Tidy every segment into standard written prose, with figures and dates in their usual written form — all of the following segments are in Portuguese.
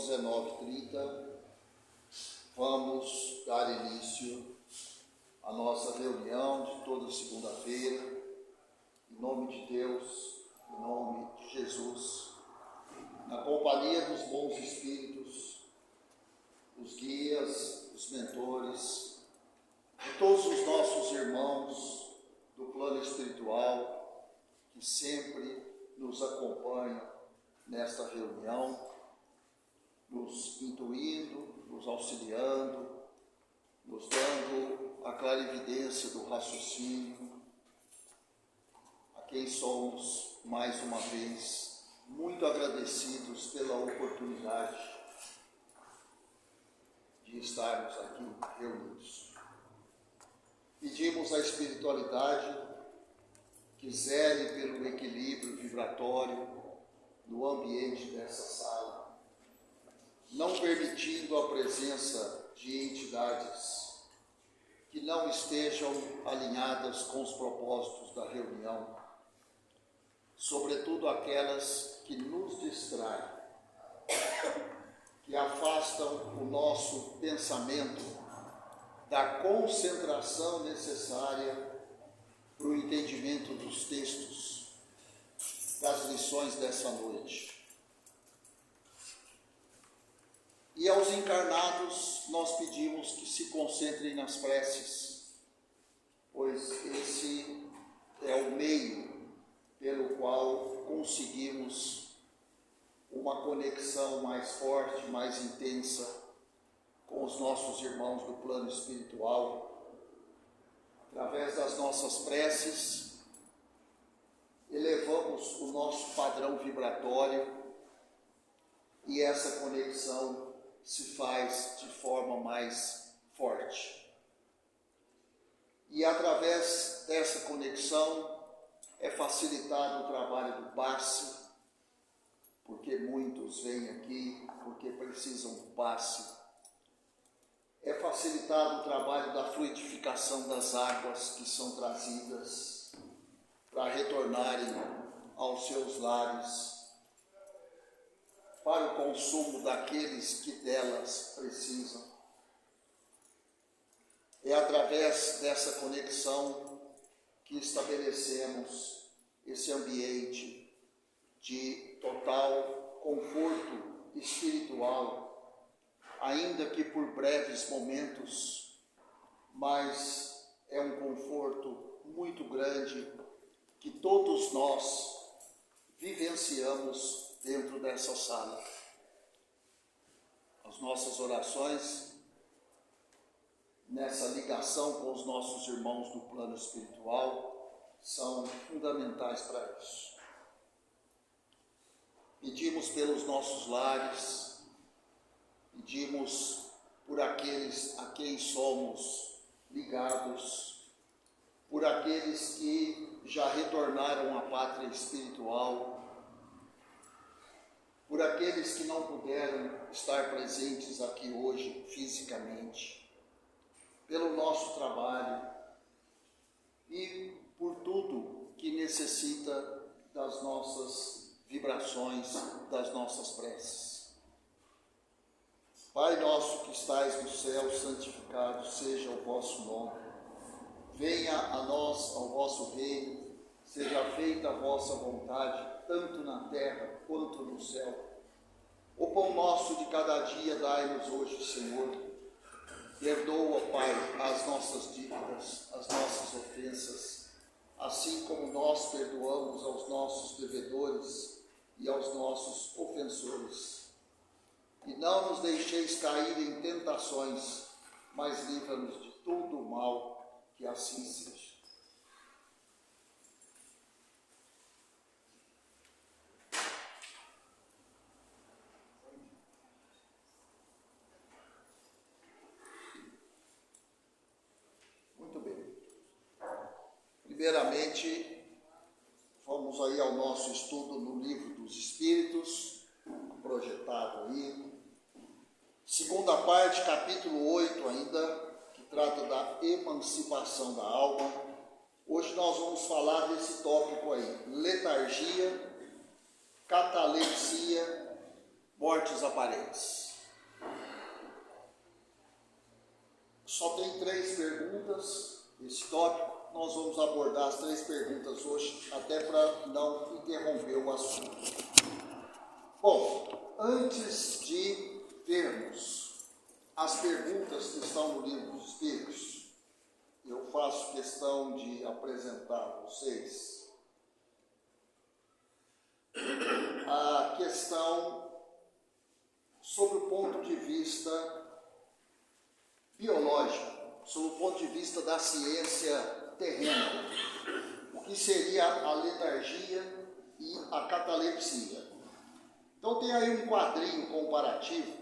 19h30, vamos dar início à nossa reunião de toda segunda-feira, em nome de Deus, em nome de Jesus, na companhia dos bons espíritos, os guias, os mentores, de todos os nossos irmãos do plano espiritual que sempre nos acompanham nesta reunião, nos intuindo, nos auxiliando, nos dando a clarividência do raciocínio, a quem somos, mais uma vez, muito agradecidos pela oportunidade de estarmos aqui reunidos. Pedimos à espiritualidade que zele pelo equilíbrio vibratório no ambiente dessa sala, não permitindo a presença de entidades que não estejam alinhadas com os propósitos da reunião, sobretudo aquelas que nos distraem, que afastam o nosso pensamento da concentração necessária para o entendimento dos textos, das lições dessa noite. E aos encarnados nós pedimos que se concentrem nas preces, pois esse é o meio pelo qual conseguimos uma conexão mais forte, mais intensa com os nossos irmãos do plano espiritual. Através das nossas preces, elevamos o nosso padrão vibratório e essa conexão se faz de forma mais forte. E através dessa conexão é facilitado o trabalho do passe, porque muitos vêm aqui porque precisam do passe. É facilitado o trabalho da fluidificação das águas que são trazidas para retornarem aos seus lares, para o consumo daqueles que delas precisam. É através dessa conexão que estabelecemos esse ambiente de total conforto espiritual, ainda que por breves momentos, mas é um conforto muito grande que todos nós vivenciamos dentro dessa sala. As nossas orações, nessa ligação com os nossos irmãos do plano espiritual, são fundamentais para isso. Pedimos pelos nossos lares, pedimos por aqueles a quem somos ligados, por aqueles que já retornaram à pátria espiritual, por aqueles que não puderam estar presentes aqui hoje fisicamente, pelo nosso trabalho e por tudo que necessita das nossas vibrações, das nossas preces. Pai nosso que estais no céu, santificado seja o vosso nome. Venha a nós, ao vosso reino, seja feita a vossa vontade, tanto na terra quanto no céu. O pão nosso de cada dia dai-nos hoje, Senhor. Perdoa, Pai, as nossas dívidas, as nossas ofensas, assim como nós perdoamos aos nossos devedores e aos nossos ofensores. E não nos deixeis cair em tentações, mas livra-nos de todo o mal. Que assim seja. Muito bem. Primeiramente, vamos aí ao nosso estudo no Livro dos Espíritos, projetado aí. Segunda parte, capítulo 8 ainda, trata da emancipação da alma. Hoje nós vamos falar desse tópico aí, letargia, catalepsia mortes aparentes. Só tem 3 perguntas esse tópico. Nós vamos abordar as 3 perguntas hoje, até para não interromper o assunto. Bom, antes de termos as perguntas que estão no Livro dos Espíritos, eu faço questão de apresentar a vocês a questão sobre o ponto de vista biológico, sob o ponto de vista da ciência terrena, o que seria a letargia e a catalepsia. Então tem aí um quadrinho comparativo,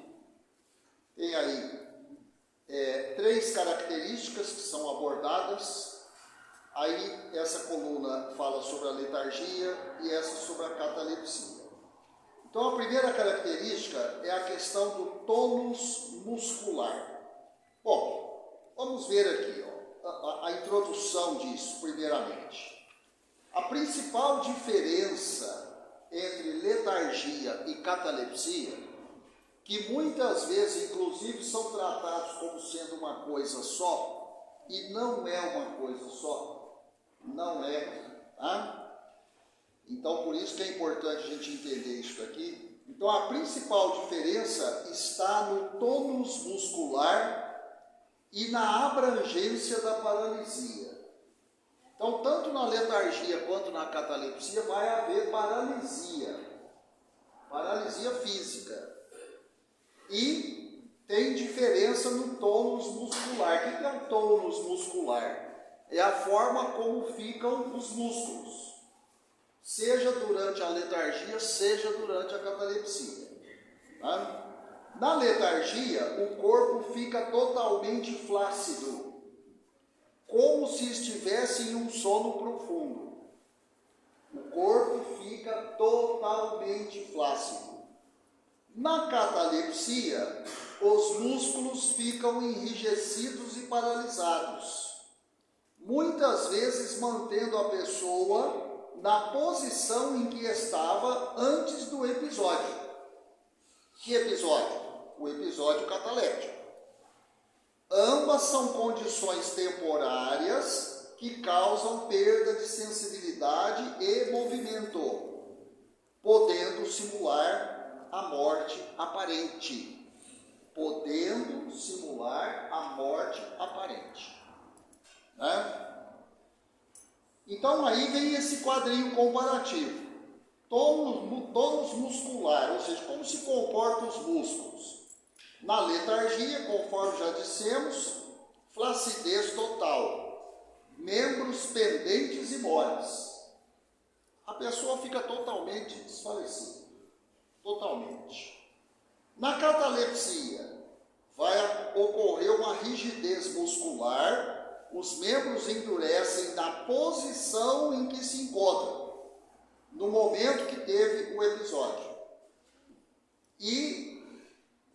tem aí 3 características que são abordadas, aí essa coluna fala sobre a letargia e essa sobre a catalepsia. Então a primeira característica é a questão do tônus muscular. Bom, vamos ver aqui a introdução disso, primeiramente. A principal diferença entre letargia e catalepsia, que muitas vezes, inclusive, são tratados como sendo uma coisa só, e não é uma coisa só, não é, tá? Então, por isso que é importante a gente entender isso aqui. Então, a principal diferença está no tônus muscular e na abrangência da paralisia. Então, tanto na letargia quanto na catalepsia vai haver paralisia física. E tem diferença no tônus muscular. O que é o tônus muscular? É a forma como ficam os músculos, seja durante a letargia, seja durante a catalepsia. Tá? Na letargia, o corpo fica totalmente flácido, como se estivesse em um sono profundo. O corpo fica totalmente flácido. Na catalepsia, os músculos ficam enrijecidos e paralisados, muitas vezes mantendo a pessoa na posição em que estava antes do episódio. Que episódio? O episódio cataléptico. Ambas são condições temporárias que causam perda de sensibilidade e movimento, podendo simular a morte aparente. Podendo simular a morte aparente. Né? Então aí vem esse quadrinho comparativo. Tônus muscular, ou seja, como se comportam os músculos. Na letargia, conforme já dissemos, flacidez total, membros pendentes e moles. A pessoa fica totalmente desfalecida, totalmente. Na catalepsia, vai ocorrer uma rigidez muscular, os membros endurecem na posição em que se encontram, no momento que teve o episódio. E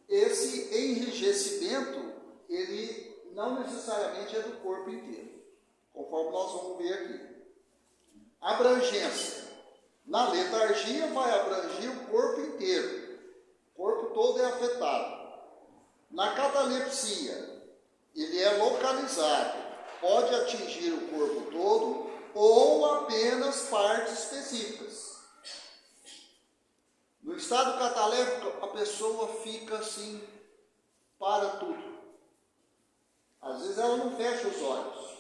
esse enrijecimento, ele não necessariamente é do corpo inteiro, conforme nós vamos ver aqui. Abrangência. Na letargia vai abranger o corpo inteiro, o corpo todo é afetado. Na catalepsia, ele é localizado, pode atingir o corpo todo ou apenas partes específicas. No estado cataléptico, a pessoa fica assim, para tudo. Às vezes ela não fecha os olhos,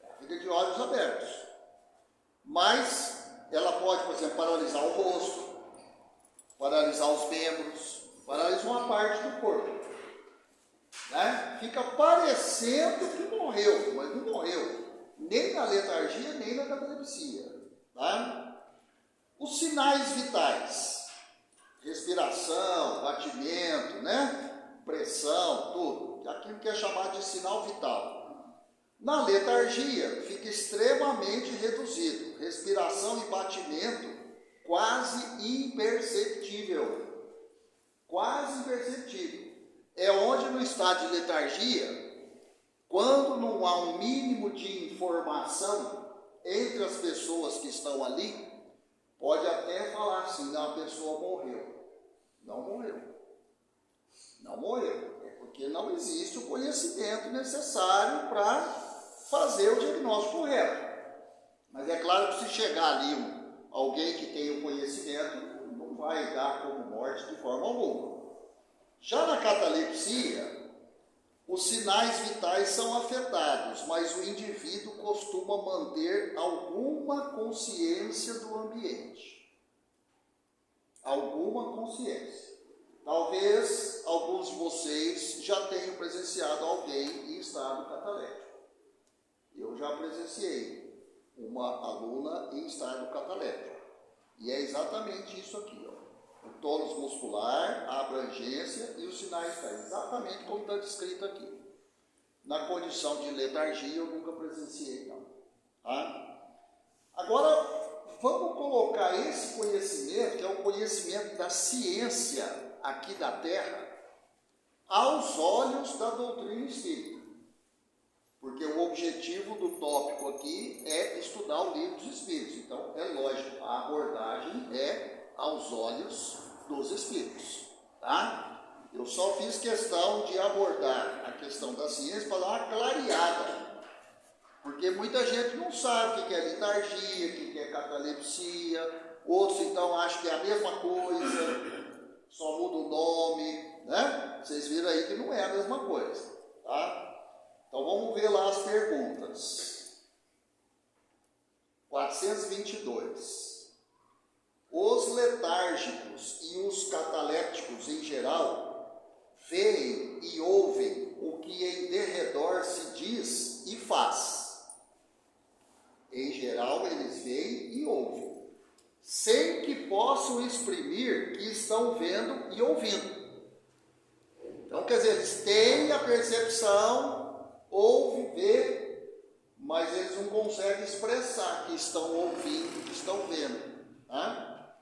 ela fica de olhos abertos. Mas ela pode, por exemplo, paralisar o rosto, paralisar os membros, paralisar uma parte do corpo. Né? Fica parecendo que morreu, mas não morreu. Nem na letargia, nem na catalepsia. Tá? Os sinais vitais, respiração, batimento, né? Pressão, tudo. Aquilo que é chamado de sinal vital. Na letargia, fica extremamente reduzido. Respiração e batimento quase imperceptível. Quase imperceptível. É onde no estado de letargia, quando não há um mínimo de informação entre as pessoas que estão ali, pode até falar assim, não, a pessoa morreu. Não morreu. Não morreu. É porque não existe o conhecimento necessário para fazer o diagnóstico correto. Mas é claro que se chegar ali alguém que tem o conhecimento, não vai dar como morte de forma alguma. Já na catalepsia, os sinais vitais são afetados, mas o indivíduo costuma manter alguma consciência do ambiente. Alguma consciência. Talvez alguns de vocês já tenham presenciado alguém em estado catalético. Eu já presenciei uma aluna em estado catalético. E é exatamente isso aqui, ó. O tônus muscular, a abrangência e os sinais vitais. Exatamente como está descrito aqui. Na condição de letargia eu nunca presenciei, não. Tá? Agora, vamos colocar esse conhecimento, que é o conhecimento da ciência aqui da Terra, aos olhos da doutrina espírita. Porque o objetivo do tópico aqui é estudar o livro dos Espíritos. Então, é lógico, a abordagem é aos olhos dos Espíritos. Tá? Eu só fiz questão de abordar a questão da ciência para dar uma clareada. Porque muita gente não sabe o que é letargia, o que é catalepsia. Outros, então, acham que é a mesma coisa, só muda o nome, né? Vocês viram aí que não é a mesma coisa, tá? Então, vamos ver lá as perguntas. 422. Os letárgicos e os catalépticos, em geral, veem e ouvem o que em derredor se diz e faz. Em geral, eles veem e ouvem, sem que possam exprimir que estão vendo e ouvindo. Então, quer dizer, eles têm a percepção, ouvem, vê, mas eles não conseguem expressar que estão ouvindo, que estão vendo. Tá?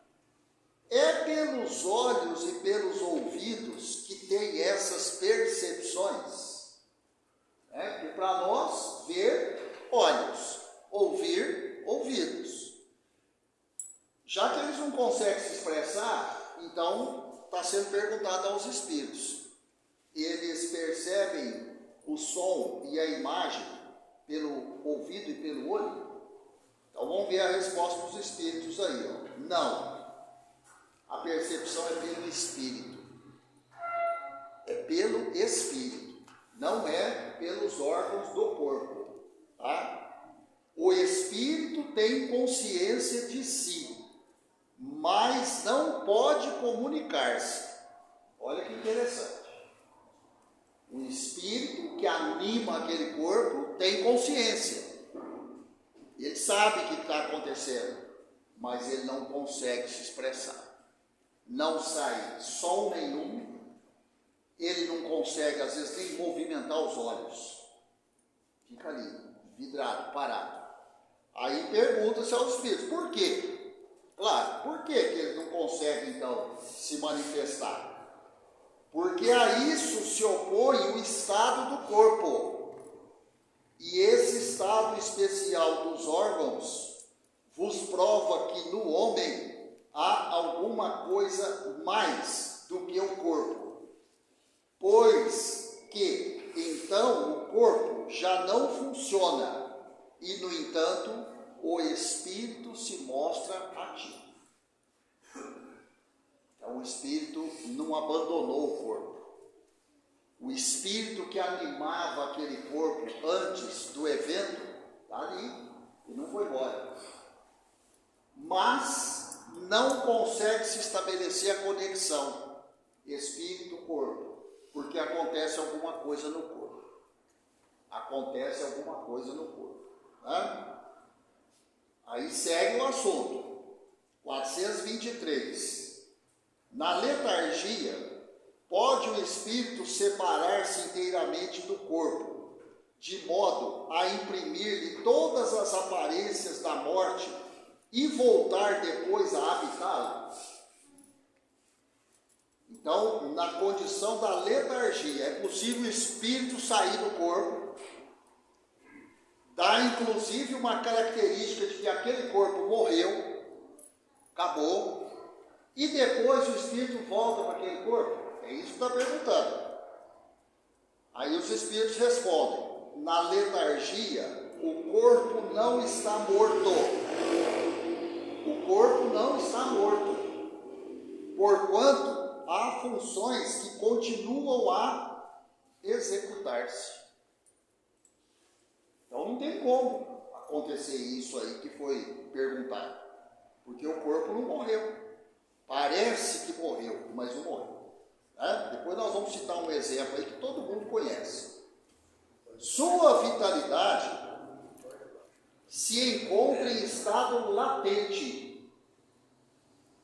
É pelos olhos e pelos ouvidos que tem essas percepções. Né? Que para nós, ver, olhos, ouvir, ouvidos. Já que eles não conseguem se expressar, então está sendo perguntado aos espíritos. Eles percebem o som e a imagem pelo ouvido e pelo olho? Então vamos ver a resposta dos espíritos aí. Ó. Não. A percepção é pelo espírito. É pelo espírito. Não é pelos órgãos do corpo. Tá? O espírito tem consciência de si, mas não pode comunicar-se. Olha que interessante. O espírito que anima aquele corpo tem consciência. Ele sabe o que está acontecendo, mas ele não consegue se expressar. Não sai som nenhum, ele não consegue, às vezes, nem movimentar os olhos. Fica ali, vidrado, parado. Aí pergunta-se aos espíritos, por quê? Claro, por que eles não conseguem, então, se manifestar? Porque a isso se opõe o estado do corpo. E esse estado especial dos órgãos vos prova que no homem há alguma coisa mais do que o corpo. Pois que, então, o corpo já não funciona e, no entanto, o espírito se mostra ativo. O espírito não abandonou o corpo. O espírito que animava aquele corpo antes do evento está ali e não foi embora. Mas não consegue se estabelecer a conexão espírito-corpo, porque acontece alguma coisa no corpo. Acontece alguma coisa no corpo. Tá? Aí segue o assunto. 423. Na letargia, pode o espírito separar-se inteiramente do corpo, de modo a imprimir-lhe todas as aparências da morte e voltar depois a habitá-lo? Então, na condição da letargia, é possível o espírito sair do corpo, dá inclusive uma característica de que aquele corpo morreu, acabou, E depois o espírito volta para aquele corpo? É isso que está perguntando. Aí os espíritos respondem: na letargia, o corpo não está morto. O corpo não está morto, porquanto há funções que continuam a executar-se. Então não tem como acontecer isso aí que foi perguntado, porque o corpo não morreu. Parece que morreu, mas não morreu. Depois nós vamos citar um exemplo aí que todo mundo conhece. Sua vitalidade se encontra em estado latente.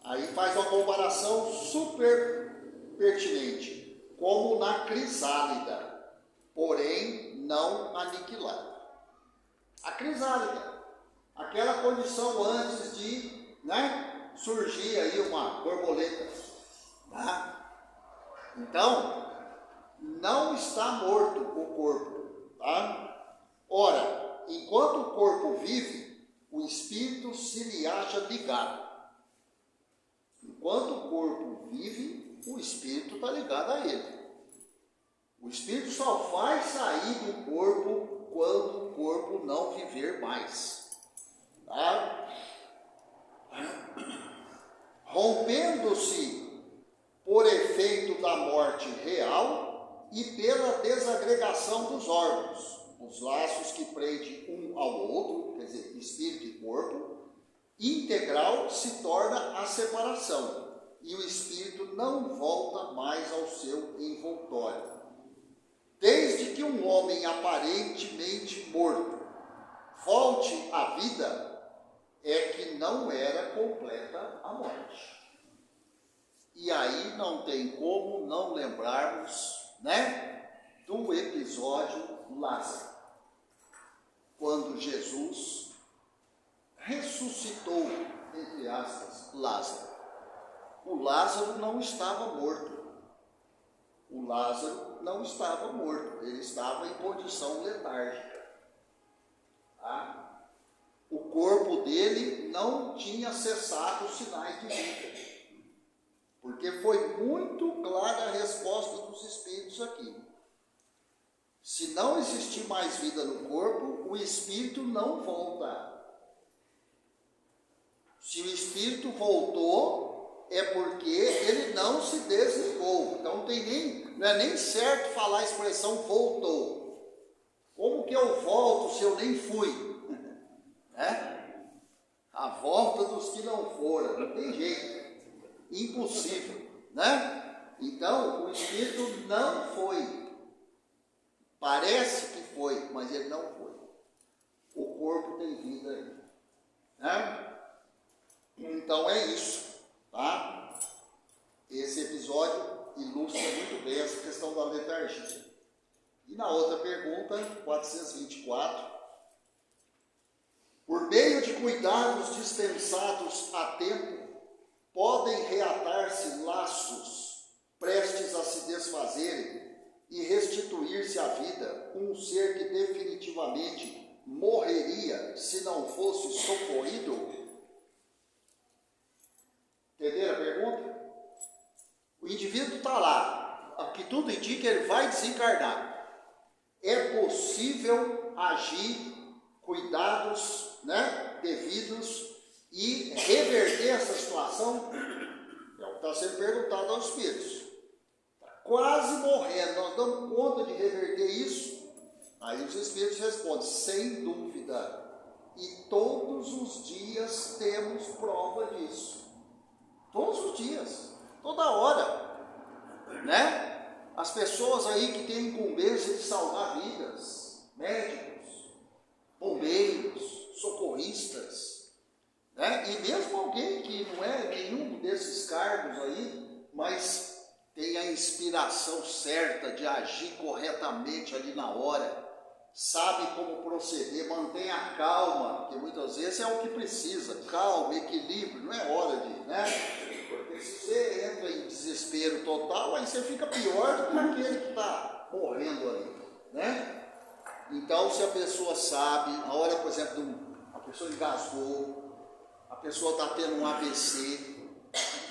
Aí faz uma comparação super pertinente, como na crisálida, porém não aniquilada. A crisálida, aquela condição antes de surgir aí uma borboleta. Então, não está morto o corpo. Ora, enquanto o corpo vive, o espírito se lhe acha ligado. Enquanto o corpo vive, o espírito está ligado a ele. O espírito só vai sair do corpo quando o corpo não viver mais. Rompendo-se por efeito da morte real e pela desagregação dos órgãos, os laços que prendem um ao outro, quer dizer, espírito e corpo, integral se torna a separação, e o espírito não volta mais ao seu envoltório. Desde que um homem aparentemente morto volte à vida, é que não era completa a morte. E aí não tem como não lembrarmos, do episódio Lázaro. Quando Jesus ressuscitou, entre aspas, Lázaro. O Lázaro não estava morto. O Lázaro não estava morto. Ele estava em condição letárgica. O corpo dele não tinha cessado os sinais de vida. Porque foi muito clara a resposta dos espíritos aqui. Se não existir mais vida no corpo, o espírito não volta. Se o espírito voltou, é porque ele não se desligou. Então não é nem certo falar a expressão voltou. Como que eu volto se eu nem fui? A volta dos que não foram, não tem jeito. Impossível, Então, o espírito não foi. Parece que foi, mas ele não foi. O corpo tem vida aí. Então é isso, Esse episódio ilustra muito bem essa questão da letargia. E na outra pergunta, 424, por meio de cuidados dispensados a tempo, podem reatar-se laços prestes a se desfazerem e restituir-se à vida um ser que definitivamente morreria se não fosse socorrido? Entenderam a pergunta? O indivíduo está lá, o que tudo indica, ele vai desencarnar. É possível agir, cuidados devidos, e reverter essa situação? É o que está sendo perguntado aos espíritos. Está quase morrendo, nós damos conta de reverter isso? Aí os espíritos respondem: sem dúvida, e todos os dias temos prova disso. Todos os dias, toda hora, As pessoas aí que têm incumbência de salvar vidas, médicos, bombeiros, socorristas, e mesmo alguém que não é nenhum desses cargos aí, mas tem a inspiração certa de agir corretamente ali na hora, sabe como proceder, mantém a calma, porque muitas vezes é o que precisa, calma, equilíbrio, não é hora de, Porque se você entra em desespero total, aí você fica pior do que aquele que está morrendo ali, Então, se a pessoa sabe, na hora, por exemplo, a pessoa engasgou, a pessoa está tendo um AVC,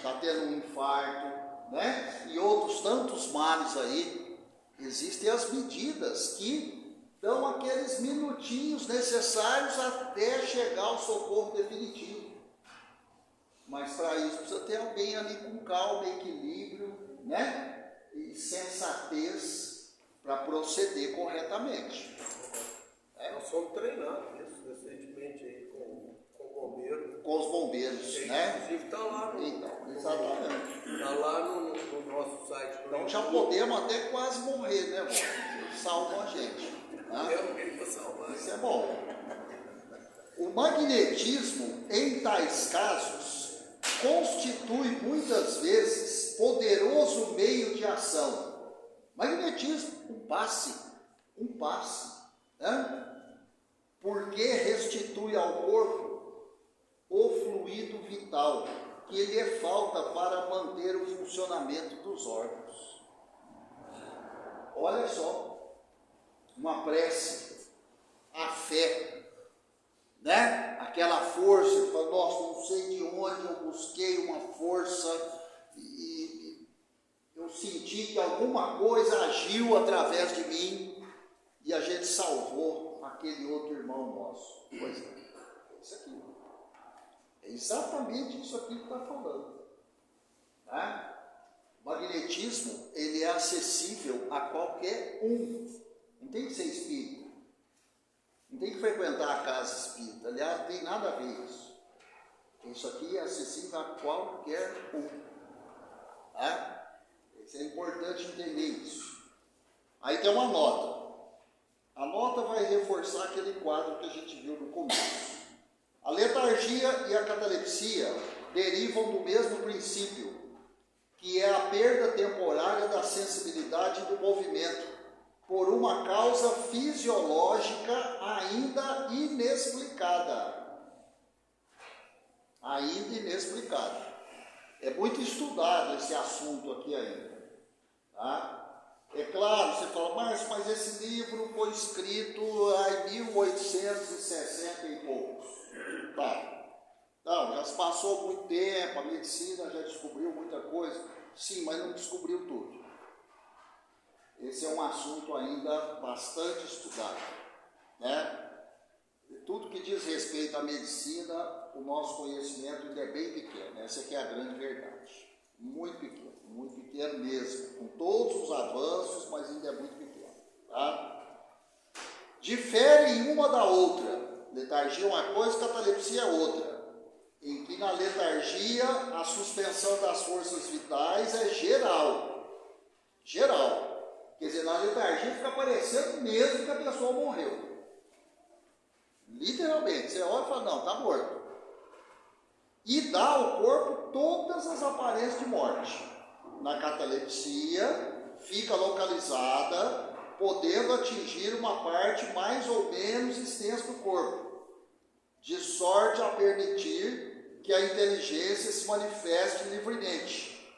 está tendo um infarto, né? E outros tantos males aí. Existem as medidas que dão aqueles minutinhos necessários até chegar ao socorro definitivo. Mas para isso precisa ter alguém ali com calma, equilíbrio, né? E sensatez para proceder corretamente. Nós fomos treinando isso recentemente aí com o bombeiro. Com os bombeiros, né? Inclusive está lá no, então, exatamente. Está lá no nosso site. Então já podemos até quase morrer, né, vô? Salvam a gente. Né? Eu queria salvar. Isso é bom. O magnetismo, em tais casos, constitui muitas vezes poderoso meio de ação. Magnetismo, um passe, né? Porque restitui ao corpo o fluido vital que lhe falta para manter o funcionamento dos órgãos. Olha só, uma prece, a fé, né? Aquela força, que fala, nossa, não sei de onde eu busquei uma força e eu senti que alguma coisa agiu através de mim e a gente salvou aquele outro irmão nosso. Pois é, isso aqui. É exatamente isso aqui que está falando. Né? O magnetismo, ele é acessível a qualquer um. Não tem que ser espírita. Não tem que frequentar a casa espírita. Aliás, não tem nada a ver isso. Isso aqui é acessível a qualquer um. Né? Isso é importante entender isso. Aí tem uma nota. A nota vai reforçar aquele quadro que a gente viu no começo. A letargia e a catalepsia derivam do mesmo princípio, que é a perda temporária da sensibilidade e do movimento, por uma causa fisiológica ainda inexplicada. Ainda inexplicada. É muito estudado esse assunto aqui ainda. Tá? É claro, você fala, mas esse livro foi escrito em 1860 e poucos. Tá. Não, já se passou muito tempo, a medicina já descobriu muita coisa. Sim, mas não descobriu tudo. Esse é um assunto ainda bastante estudado. Né? Tudo que diz respeito à medicina, o nosso conhecimento ainda é bem pequeno. Essa aqui é a grande verdade. Muito pequeno mesmo. Com todos os avanços, mas ainda é muito pequeno. Tá? Difere uma da outra. Letargia é uma coisa, catalepsia é outra. Em que na letargia a suspensão das forças vitais é geral. Geral. Quer dizer, na letargia fica parecendo mesmo que a pessoa morreu. Literalmente. Você olha e fala, não, está morto. E dá ao corpo todas as aparências de morte. Na catalepsia fica localizada, podendo atingir uma parte mais ou menos extensa do corpo, de sorte a permitir que a inteligência se manifeste livremente,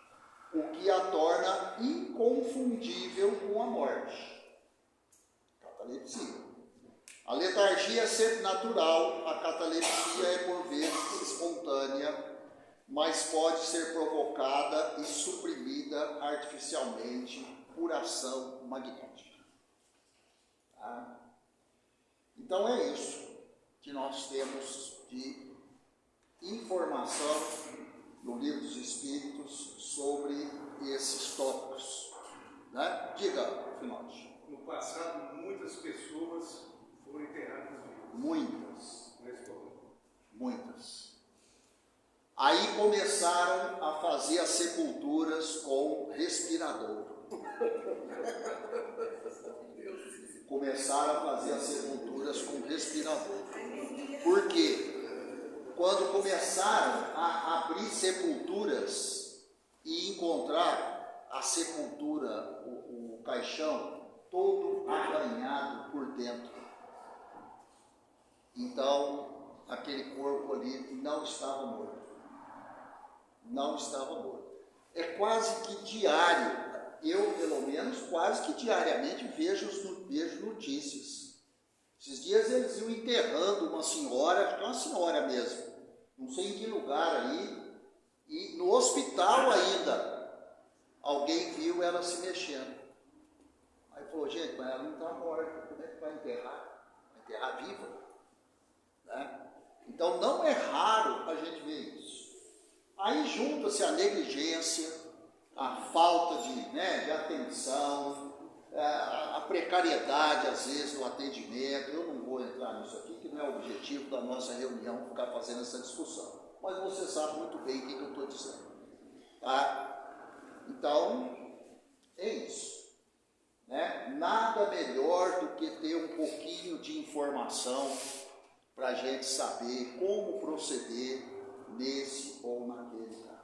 o que a torna inconfundível com a morte. Catalepsia. A letargia é sempre natural, a catalepsia é por vezes espontânea, mas pode ser provocada e suprimida artificialmente por ação magnética. Tá? Então é isso que nós temos de informação no Livro dos Espíritos sobre esses tópicos. Né? Diga, Finote. No passado, muitas pessoas foram enterradas vivas. Muitas. Aí começaram a fazer as sepulturas com respirador. Começaram a fazer as sepulturas com respirador. Por quê? Quando começaram a abrir sepulturas e encontrar a sepultura, o caixão, todo arranhado por dentro. Então, aquele corpo ali não estava morto. Não estava morto. É quase que diário, eu pelo menos quase que diariamente vejo notícias. Esses dias eles iam enterrando uma senhora, acho que é uma senhora mesmo, não sei em que lugar aí, E no hospital ainda, alguém viu ela se mexendo. Aí falou, gente, mas ela não está morta, como é que vai enterrar? Vai enterrar viva? Né? Então não é raro a gente ver isso. Aí junta-se a negligência, a falta de atenção, a precariedade, às vezes, do atendimento. Eu não vou entrar nisso aqui, que não é o objetivo da nossa reunião, ficar fazendo essa discussão. Mas você sabe muito bem o que eu estou dizendo. Tá? Então, é isso. Né? Nada melhor do que ter um pouquinho de informação para a gente saber como proceder nesse ou naquele caso.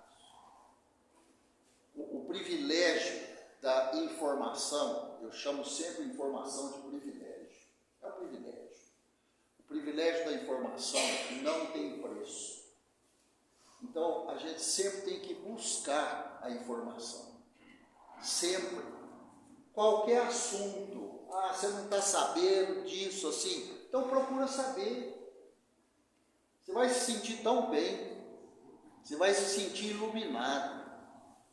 O privilégio da informação, eu chamo sempre informação de privilégio. É um privilégio. O privilégio da informação não tem preço. Então, a gente sempre tem que buscar a informação. Sempre. Qualquer assunto. Você não está sabendo disso, assim. Então, procura saber. Você vai se sentir tão bem. Você vai se sentir iluminado.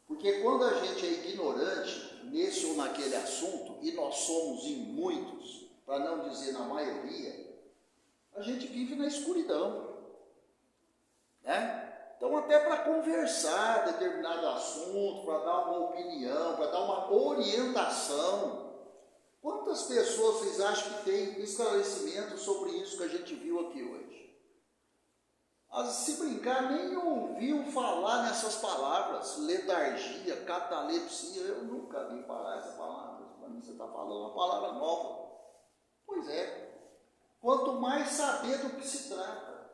Porque quando a gente é ignorante nesse ou naquele assunto, e nós somos em muitos, para não dizer na maioria, a gente vive na escuridão. Né? Então, até para conversar determinado assunto, para dar uma opinião, para dar uma orientação. Quantas pessoas vocês acham que têm esclarecimento sobre isso que a gente viu aqui hoje? Se brincar, nem ouviu falar nessas palavras, letargia, catalepsia. Eu nunca vi falar essa palavra. Para mim você está falando uma palavra nova. Pois é. Quanto mais saber do que se trata.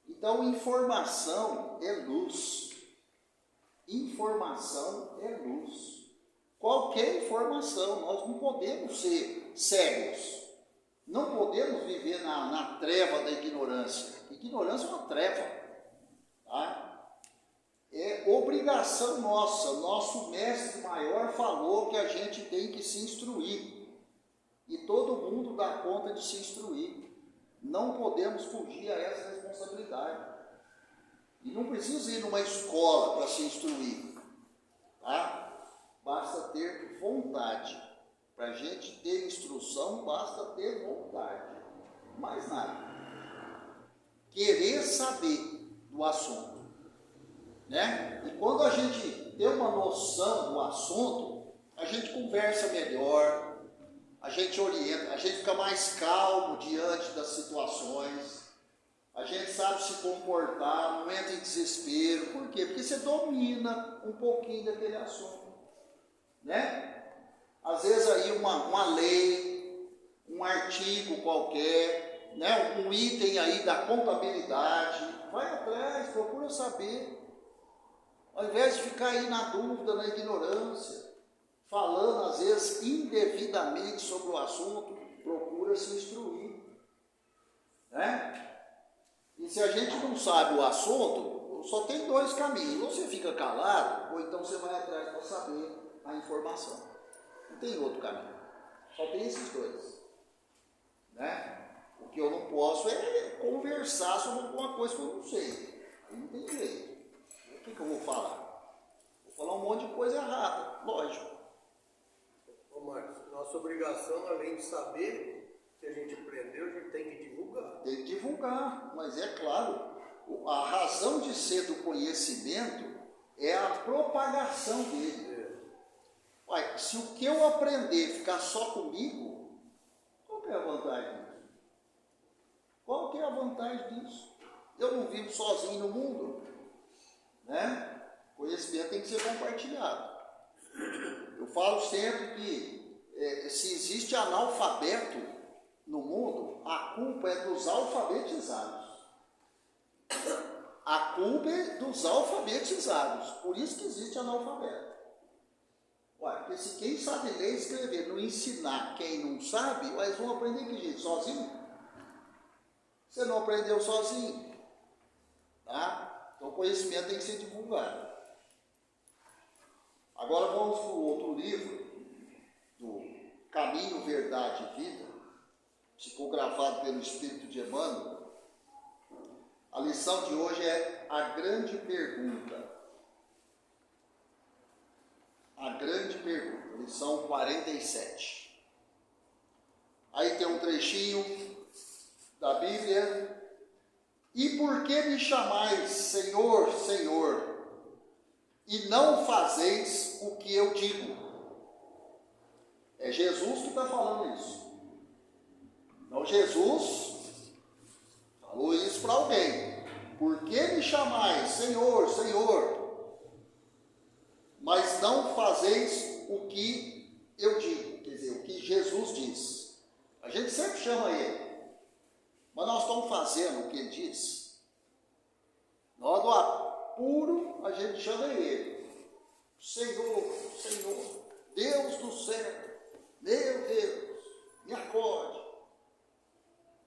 Então, informação é luz. Informação é luz. Qualquer informação, nós não podemos ser cegos. Não podemos viver na treva da ignorância. Ignorância é uma treva. Tá? É obrigação nossa. Nosso mestre maior falou que a gente tem que se instruir. E todo mundo dá conta de se instruir. Não podemos fugir a essa responsabilidade. E não precisa ir numa escola para se instruir. Tá? Basta ter vontade. Para a gente ter instrução, basta ter vontade. Mais nada. Querer saber do assunto. Né? E quando a gente tem uma noção do assunto, a gente conversa melhor, a gente orienta, a gente fica mais calmo diante das situações, a gente sabe se comportar, não entra em desespero. Por quê? Porque você domina um pouquinho daquele assunto. Né? Às vezes aí uma lei, um artigo qualquer, né? Um item aí da contabilidade, vai atrás, procura saber, ao invés de ficar aí na dúvida, na ignorância, falando às vezes indevidamente sobre o assunto, procura se instruir, né? E se a gente não sabe o assunto, só tem dois caminhos, ou você fica calado, ou então você vai atrás para saber a informação. Não tem outro caminho, só tem esses dois, né? O que eu não posso é conversar sobre alguma coisa que eu não sei, aí não tem jeito. O que eu vou falar? Vou falar um monte de coisa errada, lógico. Ô Marcos, nossa obrigação, além de saber que a gente aprendeu, a gente tem que divulgar. Tem que divulgar, mas é claro, a razão de ser do conhecimento é a propagação dele. Uai, se o que eu aprender ficar só comigo, qual que é a vantagem disso? Qual que é a vantagem disso? Eu não vivo sozinho no mundo, né? Conhecimento tem que ser compartilhado. Eu falo sempre que se existe analfabeto no mundo, a culpa é dos alfabetizados. A culpa é dos alfabetizados, por isso que existe analfabeto. Porque se quem sabe ler e escrever não ensinar quem não sabe, eles vão aprender que jeito? Sozinho? Você não aprendeu sozinho. Tá? Então o conhecimento tem que ser divulgado. Agora vamos para o outro livro, do Caminho, Verdade e Vida, psicografado pelo Espírito de Emmanuel. A lição de hoje é a grande pergunta. A grande pergunta, lição 47. Aí tem um trechinho da Bíblia. E por que me chamais Senhor, Senhor, e não fazeis o que eu digo? É Jesus que está falando isso. Então Jesus falou isso para alguém. Por que me chamais Senhor, Senhor, mas não fazeis o que eu digo? Quer dizer, o que Jesus diz. A gente sempre chama ele. Mas nós estamos fazendo o que ele diz. Na hora do apuro, a gente chama ele. Senhor, Senhor, Deus do céu, meu Deus, me acorde.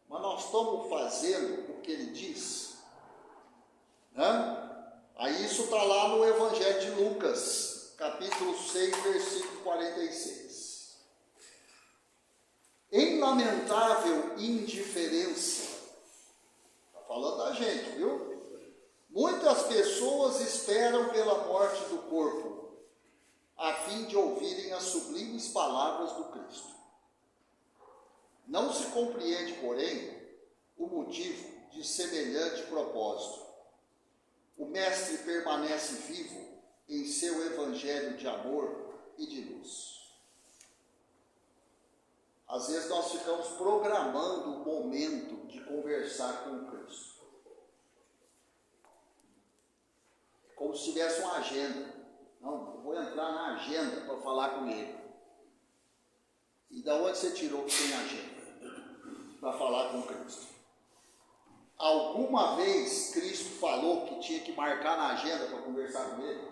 Mas nós estamos fazendo o que ele diz. Né? Aí isso está lá no Evangelho de Lucas, capítulo 6, versículo 46. Em lamentável indiferença, está falando da gente, viu? Muitas pessoas esperam pela morte do corpo, a fim de ouvirem as sublimes palavras do Cristo. Não se compreende, porém, o motivo de semelhante propósito. O Mestre permanece vivo em seu evangelho de amor e de luz. Às vezes nós ficamos programando o momento de conversar com o Cristo. Como se tivesse uma agenda. Não, eu vou entrar na agenda para falar com ele. E da onde você tirou que tem agenda para falar com Cristo? Alguma vez Cristo falou que tinha que marcar na agenda para conversar com ele?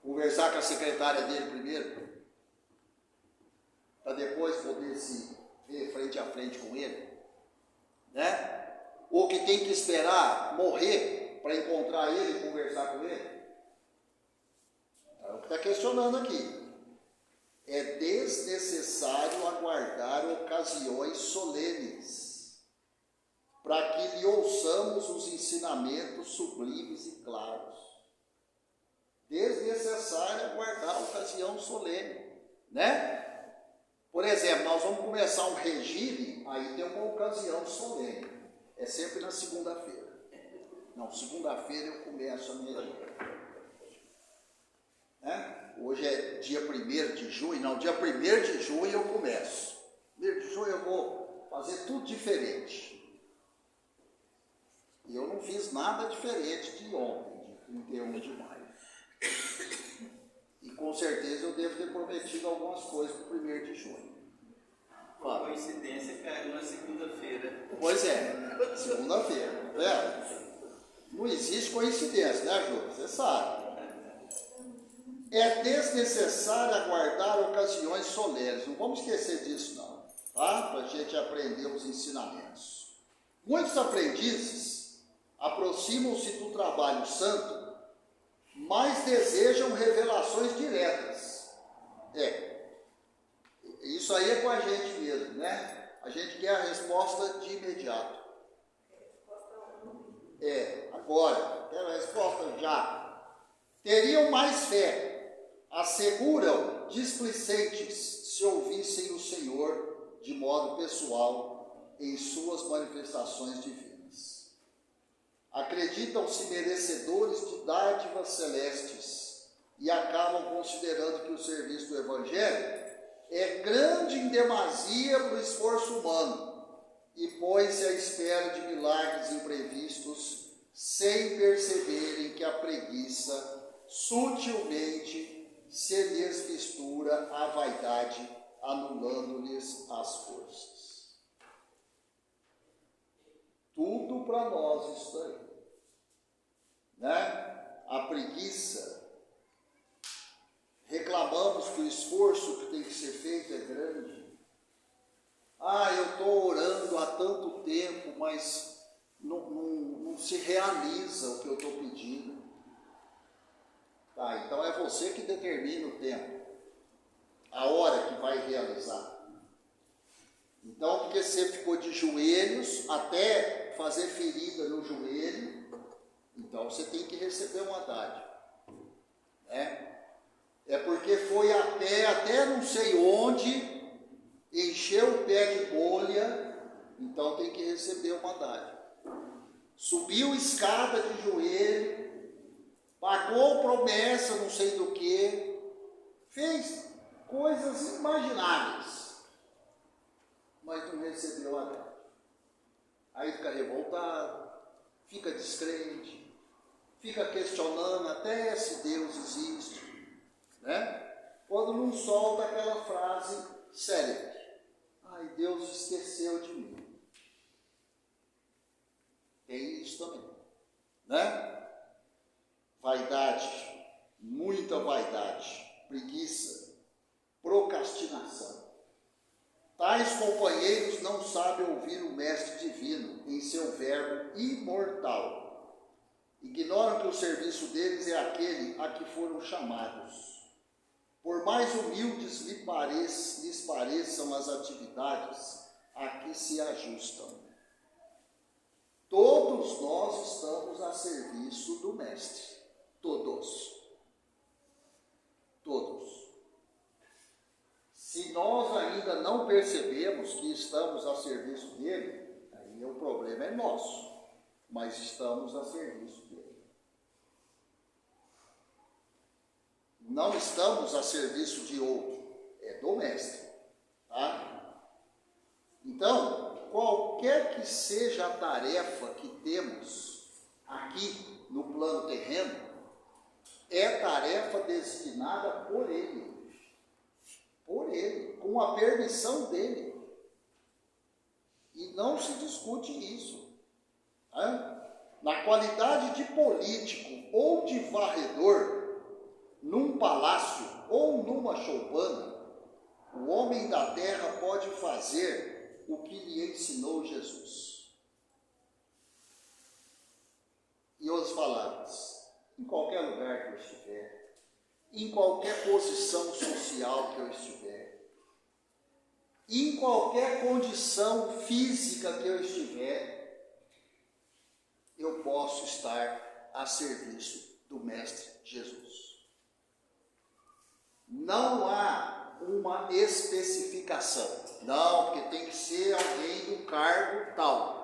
Conversar com a secretária dele primeiro? Para depois poder se ver frente a frente com ele, né? Ou que tem que esperar morrer para encontrar ele e conversar com ele? É o que está questionando aqui. É desnecessário aguardar ocasiões solenes para que lhe ouçamos os ensinamentos sublimes e claros. Desnecessário aguardar ocasião solene, né? Por exemplo, nós vamos começar um regime, aí tem uma ocasião solene. É sempre na segunda-feira. Não, segunda-feira eu começo a minha regime. Né? Hoje é dia 1º de junho, não, dia 1º de junho eu começo. 1º de junho eu vou fazer tudo diferente. E eu não fiz nada diferente de ontem, de 31 de maio. E com certeza eu devo ter prometido algumas coisas para o 1º de junho. Por coincidência, caiu na segunda-feira. Pois é, segunda-feira. Não existe coincidência, né, Júlio? Você sabe. É desnecessário aguardar ocasiões solenes. Não vamos esquecer disso, não. Tá? Para a gente aprender os ensinamentos. Muitos aprendizes aproximam-se do trabalho santo, mas desejam revelações diretas. Isso aí é com a gente mesmo, né? A gente quer a resposta de imediato. Agora, quero a resposta já. Teriam mais fé, asseguram displicentes, se ouvissem o Senhor de modo pessoal em suas manifestações divinas. Acreditam-se merecedores de dádivas celestes e acabam considerando que o serviço do Evangelho é grande em demasia para o esforço humano e põe-se à espera de milagres imprevistos sem perceberem que a preguiça sutilmente se lhes mistura à vaidade, anulando-lhes as forças. Tudo para nós isso daí, né? A preguiça. Reclamamos que o esforço que tem que ser feito é grande. Eu estou orando há tanto tempo, mas não se realiza o que eu estou pedindo. Tá, então é você que determina o tempo, a hora que vai realizar. Então, porque você ficou de joelhos até fazer ferida no joelho, então você tem que receber uma dádiva. É porque foi a pé até não sei onde, encheu o pé de bolha, então tem que receber uma dádiva. Subiu escada de joelho, pagou promessa não sei do que, fez coisas imagináveis, mas não recebeu a dádiva. Aí fica revoltado, fica descrente, fica questionando até se Deus existe, quando não solta aquela frase célebre: ai, Deus esqueceu de mim. Tem isso também, Vaidade, muita vaidade, preguiça, procrastinação. Tais companheiros não sabem ouvir o Mestre Divino em seu verbo imortal. Ignoram que o serviço deles é aquele a que foram chamados. Por mais humildes lhes pareçam as atividades a que se ajustam. Todos nós estamos a serviço do Mestre. Todos. Se nós ainda não percebemos que estamos a serviço dele, aí o problema é nosso, mas estamos a serviço dele. Não estamos a serviço de outro, é do Mestre, Então, qualquer que seja a tarefa que temos aqui no plano terreno, é tarefa designada por Ele, com a permissão dele. E não se discute isso. Na qualidade de político ou de varredor, num palácio ou numa choupana, o homem da terra pode fazer o que lhe ensinou Jesus. E outras palavras: em qualquer lugar que eu estiver, em qualquer posição social que eu estiver, em qualquer condição física que eu estiver, eu posso estar a serviço do Mestre Jesus. Não há uma especificação. Não, porque tem que ser alguém do cargo tal.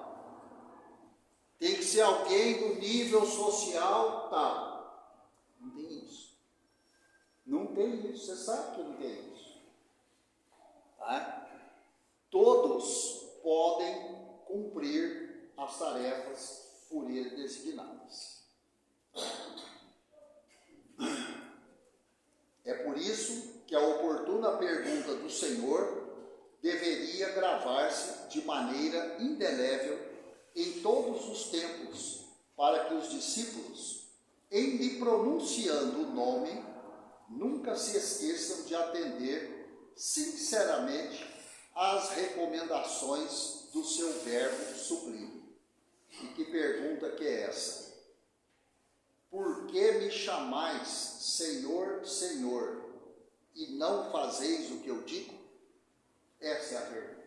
Tem que ser alguém do nível social tal. Não tem isso. Não tem isso. Você sabe que não tem isso. Todos podem cumprir as tarefas por ele designadas. É por isso que a oportuna pergunta do Senhor deveria gravar-se de maneira indelével em todos os tempos, para que os discípulos, em lhe pronunciando o nome, nunca se esqueçam de atender sinceramente às recomendações do seu verbo sublime. E que pergunta que é essa? Por que me chamais Senhor, Senhor, e não fazeis o que eu digo? Essa é a pergunta.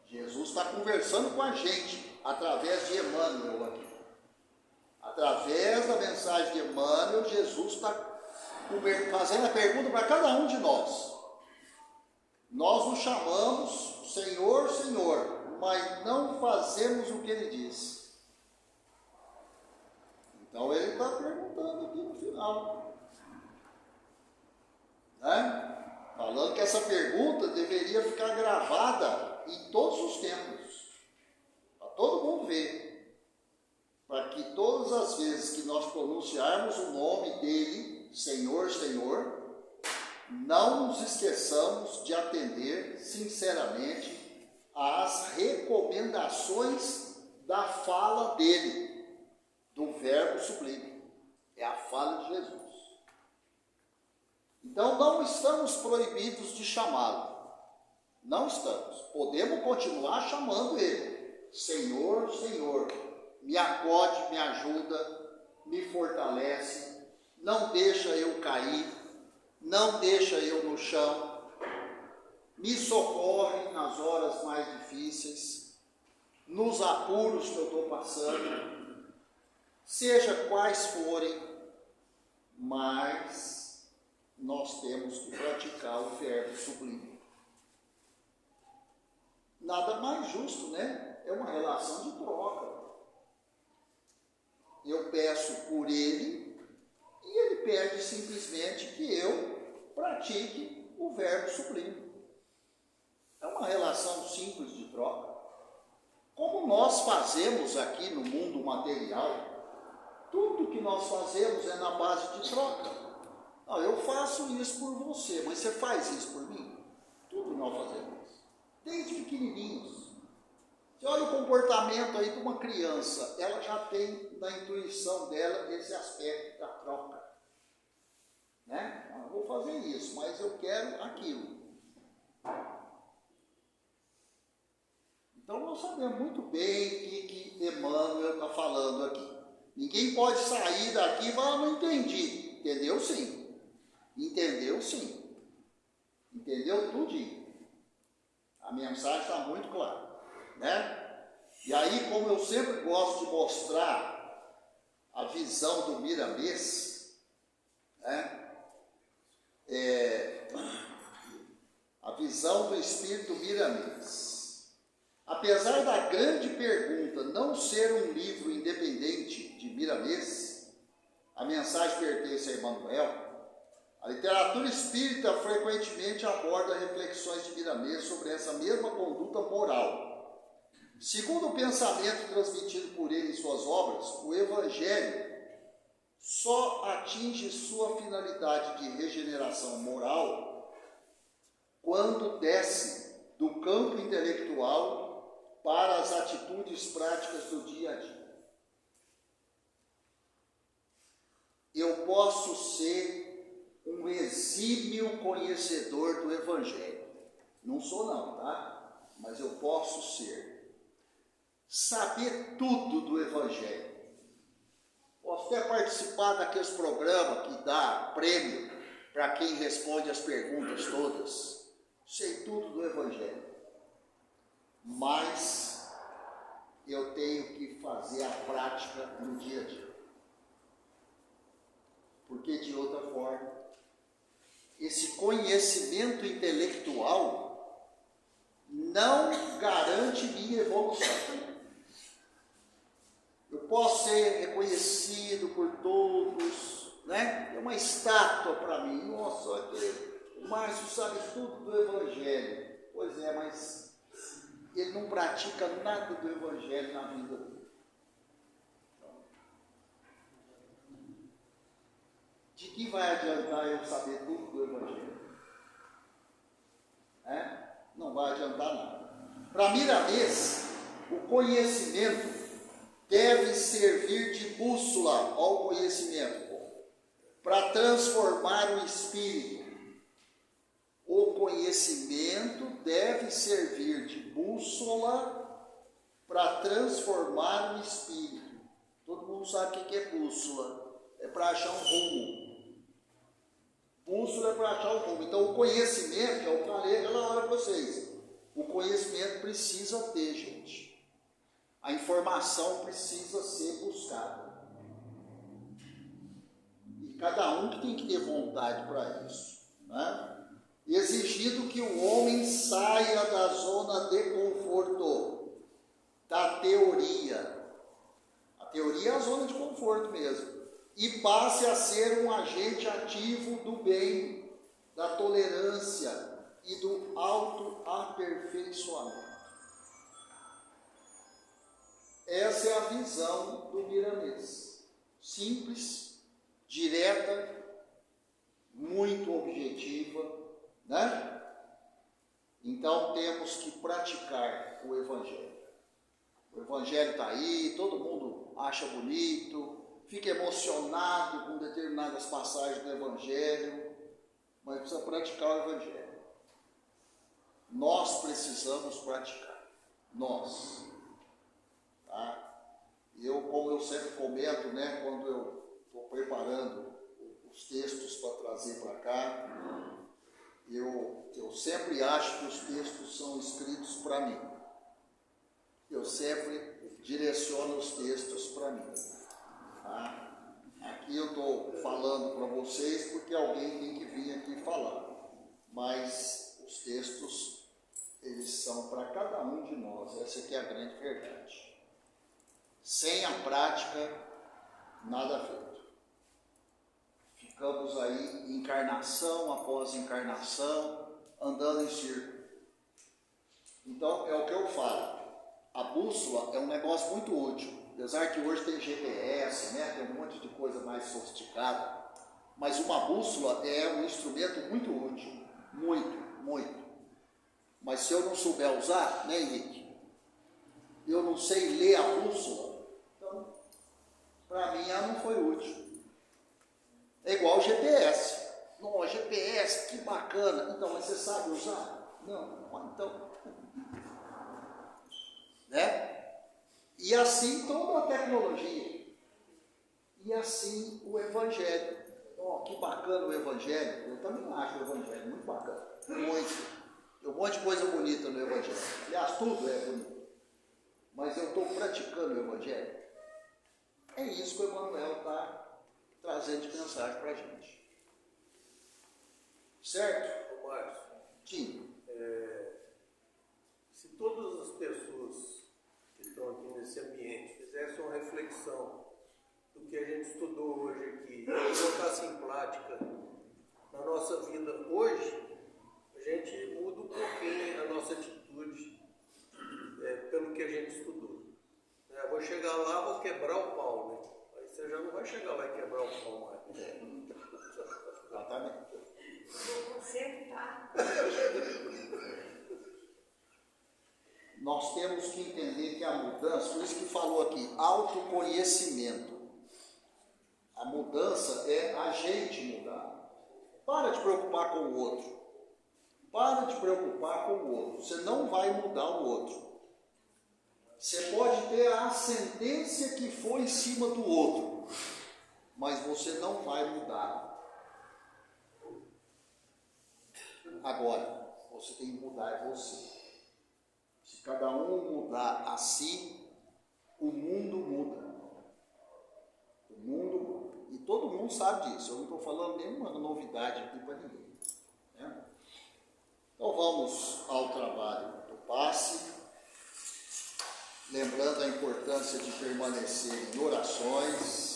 Jesus está conversando com a gente através de Emmanuel aqui. Através da mensagem de Emmanuel, Jesus está fazendo a pergunta para cada um de nós. Nós nos chamamos Senhor, Senhor, mas não fazemos o que Ele diz. Então Ele está perguntando aqui no final, falando que essa pergunta deveria ficar gravada em todos os tempos, para todo mundo ver, para que todas as vezes que nós pronunciarmos o nome dele, Senhor, Senhor, não nos esqueçamos de atender sinceramente às recomendações da fala dele, do verbo sublime. É a fala de Jesus. Então não estamos proibidos de chamá-lo. Não estamos. Podemos continuar chamando ele. Senhor, Senhor, me acode, me ajuda, me fortalece, não deixa eu cair, não deixa eu no chão, me socorre nas horas mais difíceis. nos apuros que eu estou passando, seja quais forem, mas nós temos que praticar o verbo sublime. Nada mais justo, né? É uma relação de troca. Eu peço por ele e ele pede simplesmente que eu pratique o verbo sublime. É uma relação simples de troca. Como nós fazemos aqui no mundo material, tudo que nós fazemos é na base de troca. Não, eu faço isso por você, mas você faz isso por mim? Tudo nós fazemos, desde pequenininhos. Você olha o comportamento aí de uma criança, ela já tem na intuição dela esse aspecto da troca. Né? Eu vou fazer isso, mas eu quero aquilo. Então nós sabemos muito bem o que Emmanuel está falando aqui. Ninguém pode sair daqui e falar, não entendi. Entendeu sim. Entendeu sim. Entendeu tudinho. A mensagem está muito clara. Né? E aí, como eu sempre gosto de mostrar a visão do Miramês, né? A visão do espírito Miramês. Apesar da grande pergunta não ser um livro independente de Miramês, a mensagem pertence a Emmanuel. A literatura espírita frequentemente aborda reflexões de Miramês sobre essa mesma conduta moral. Segundo o pensamento transmitido por ele em suas obras, o Evangelho só atinge sua finalidade de regeneração moral quando desce do campo intelectual para as atitudes práticas do dia a dia. Eu posso ser um exímio conhecedor do Evangelho. Não sou não, tá? Mas eu posso ser. Saber tudo do Evangelho. Posso até participar daqueles programas que dá prêmio para quem responde as perguntas todas. Sei tudo do Evangelho. Mas eu tenho que fazer a prática no dia a dia. Porque de outra forma, esse conhecimento intelectual não garante minha evolução. Eu posso ser reconhecido por todos, né? É uma estátua para mim. Nossa, o Márcio sabe tudo do Evangelho. Pois é, mas ele não pratica nada do Evangelho na vida dele. De que vai adiantar eu saber tudo do Evangelho? Não vai adiantar nada. Para Miramês, o conhecimento deve servir de bússola ao conhecimento, para transformar o espírito. O conhecimento deve servir de bússola para transformar o espírito. Todo mundo sabe o que é bússola. É para achar um rumo. Bússola é para achar um rumo. Então o conhecimento, que eu falei aquela hora para vocês, o conhecimento precisa ter, gente. A informação precisa ser buscada. E cada um que tem que ter vontade para isso. Né? Exigindo que o homem saia da zona de conforto, da teoria. A teoria é a zona de conforto mesmo. E passe a ser um agente ativo do bem, da tolerância e do autoaperfeiçoamento. Essa é a visão do Miramês. Simples, direta, muito objetiva, né? Então temos que praticar o Evangelho. O Evangelho está aí, todo mundo acha bonito, fica emocionado com determinadas passagens do Evangelho, mas precisa praticar o Evangelho. Nós precisamos praticar. Nós. Tá? Como eu sempre comento, né, quando eu estou preparando os textos para trazer para cá, eu sempre acho que os textos são escritos para mim. eu sempre direciono os textos para mim. Tá? Aqui eu estou falando para vocês porque alguém tem que vir aqui falar. Mas os textos, eles são para cada um de nós. Essa aqui é a grande verdade. Sem a prática, nada feito. Ficamos aí, encarnação após encarnação, andando em círculo. Então, é o que eu falo. A bússola é um negócio muito útil. Apesar que hoje tem GPS, né? Tem um monte de coisa mais sofisticada. Mas uma bússola é um instrumento muito útil. Muito, muito. Mas se eu não souber usar, né, Henrique? Eu não sei ler a bússola, então, para mim, ela não foi útil. É igual o GPS. Não, GPS, que bacana. Então, mas você sabe usar? Não, então. Né? E assim toda a tecnologia. E assim o Evangelho. Oh, que bacana o Evangelho. Eu também acho o Evangelho muito bacana. Muito. Tem um monte de coisa bonita no Evangelho. Aliás, tudo é bonito. Mas eu estou praticando o Evangelho. É isso que o Emmanuel está trazendo de mensagem para a gente. Certo? Ô, Márcio, Sim. se todas as pessoas que estão aqui nesse ambiente fizessem uma reflexão do que a gente estudou hoje aqui, colocasse em prática na nossa vida hoje, a gente muda um pouquinho a nossa atitude pelo que a gente estudou. Eu vou chegar lá, vou quebrar o pau, né? Aí você já não vai chegar lá e quebrar o pau mais. Exatamente. Vou consertar. Nós temos que entender que a mudança, por isso que falou aqui, autoconhecimento. A mudança é a gente mudar. Para de preocupar com o outro. Para de preocupar com o outro. Você não vai mudar o outro. Você pode ter a ascendência que for em cima do outro, mas você não vai mudar. Agora, você tem que mudar você. Se cada um mudar a si, o mundo muda. O mundo muda. E todo mundo sabe disso. Eu não estou falando nenhuma novidade aqui para ninguém. Né? Então vamos ao trabalho do passe. Lembrando a importância de permanecer em orações.